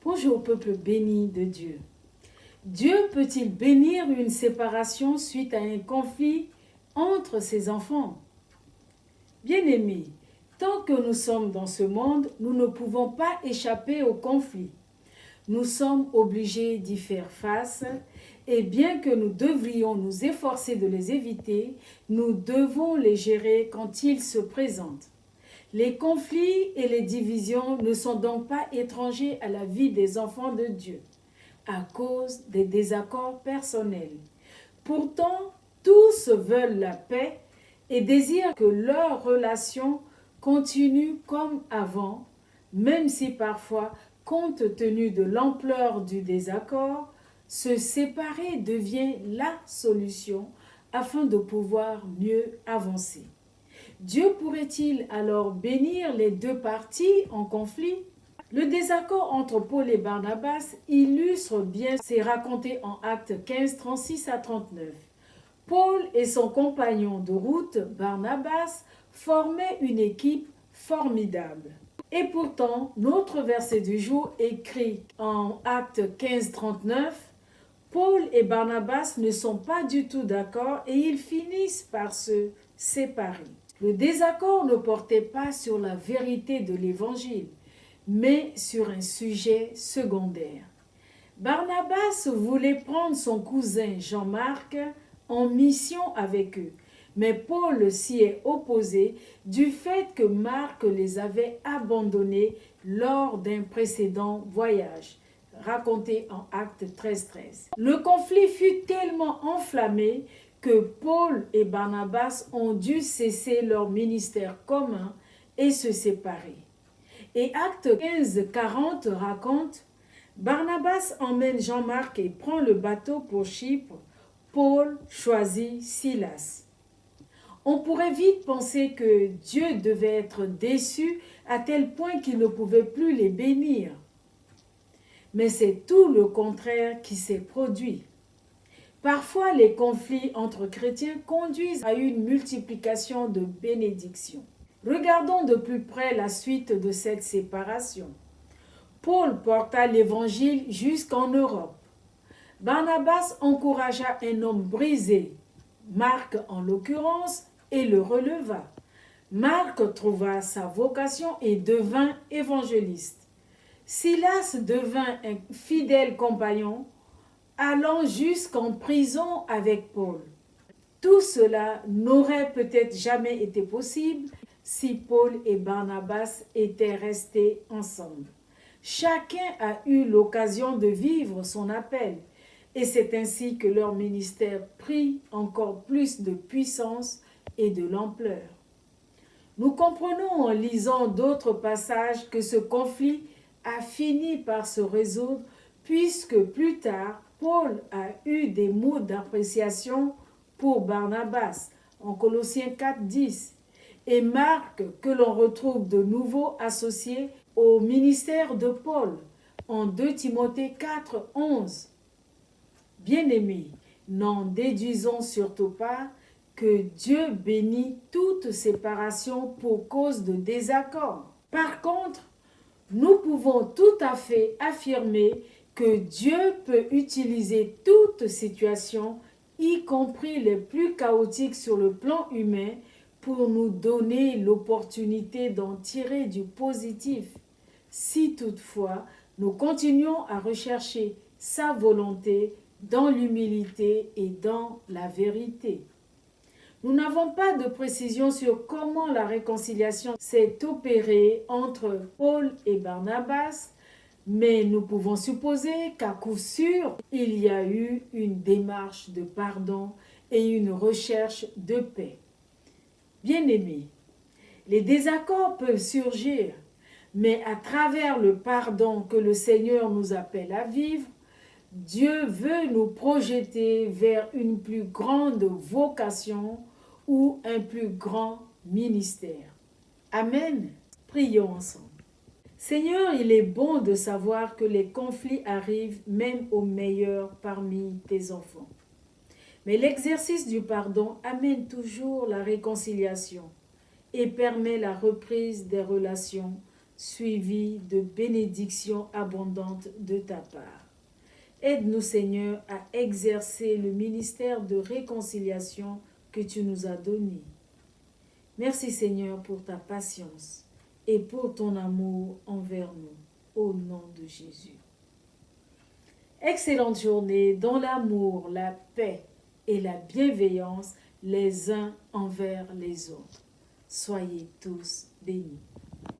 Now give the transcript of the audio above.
Bonjour peuple béni de Dieu. Dieu peut-il bénir une séparation suite à un conflit entre ses enfants? Bien-aimés, tant que nous sommes dans ce monde, nous ne pouvons pas échapper aux conflits. Nous sommes obligés d'y faire face et bien que nous devrions nous efforcer de les éviter, nous devons les gérer quand ils se présentent. Les conflits et les divisions ne sont donc pas étrangers à la vie des enfants de Dieu, à cause des désaccords personnels. Pourtant, tous veulent la paix et désirent que leur relation continue comme avant, même si parfois, compte tenu de l'ampleur du désaccord, se séparer devient la solution afin de pouvoir mieux avancer. Dieu pourrait-il alors bénir les deux parties en conflit? Le désaccord entre Paul et Barnabas illustre bien ces racontés en Actes 15, 36 à 39. Paul et son compagnon de route, Barnabas, formaient une équipe formidable. Et pourtant, notre verset du jour écrit en Actes 15, 39, Paul et Barnabas ne sont pas du tout d'accord et ils finissent par se séparer. Le désaccord ne portait pas sur la vérité de l'Évangile, mais sur un sujet secondaire. Barnabas voulait prendre son cousin Jean-Marc en mission avec eux, mais Paul s'y est opposé du fait que Marc les avait abandonnés lors d'un précédent voyage, raconté en Actes 13. Le conflit fut tellement enflammé que Paul et Barnabas ont dû cesser leur ministère commun et se séparer. Et Actes 15, 40 raconte Barnabas emmène Jean-Marc et prend le bateau pour Chypre. Paul choisit Silas. On pourrait vite penser que Dieu devait être déçu à tel point qu'il ne pouvait plus les bénir. Mais c'est tout le contraire qui s'est produit. Parfois, les conflits entre chrétiens conduisent à une multiplication de bénédictions. Regardons de plus près la suite de cette séparation. Paul porta l'évangile jusqu'en Europe. Barnabas encouragea un homme brisé, Marc en l'occurrence, et le releva. Marc trouva sa vocation et devint évangéliste. Silas devint un fidèle compagnon, allant jusqu'en prison avec Paul. Tout cela n'aurait peut-être jamais été possible si Paul et Barnabas étaient restés ensemble. Chacun a eu l'occasion de vivre son appel et c'est ainsi que leur ministère prit encore plus de puissance et de l'ampleur. Nous comprenons en lisant d'autres passages que ce conflit a fini par se résoudre puisque plus tard, Paul a eu des mots d'appréciation pour Barnabas en Colossiens 4, 10 et Marc que l'on retrouve de nouveau associé au ministère de Paul en 2 Timothée 4, 11. Bien-aimés, n'en déduisons surtout pas que Dieu bénit toute séparation pour cause de désaccord. Par contre, nous pouvons tout à fait affirmer que Dieu peut utiliser toute situation, y compris les plus chaotiques sur le plan humain, pour nous donner l'opportunité d'en tirer du positif, si toutefois nous continuons à rechercher sa volonté dans l'humilité et dans la vérité. Nous n'avons pas de précision sur comment la réconciliation s'est opérée entre Paul et Barnabas, mais nous pouvons supposer qu'à coup sûr, il y a eu une démarche de pardon et une recherche de paix. Bien-aimés, les désaccords peuvent surgir, mais à travers le pardon que le Seigneur nous appelle à vivre, Dieu veut nous projeter vers une plus grande vocation ou un plus grand ministère. Amen. Prions ensemble. Seigneur, il est bon de savoir que les conflits arrivent même aux meilleurs parmi tes enfants. Mais l'exercice du pardon amène toujours la réconciliation et permet la reprise des relations suivis de bénédictions abondantes de ta part. Aide-nous, Seigneur, à exercer le ministère de réconciliation que tu nous as donné. Merci, Seigneur, pour ta patience et pour ton amour envers nous, au nom de Jésus. Excellente journée dans l'amour, la paix et la bienveillance les uns envers les autres. Soyez tous bénis.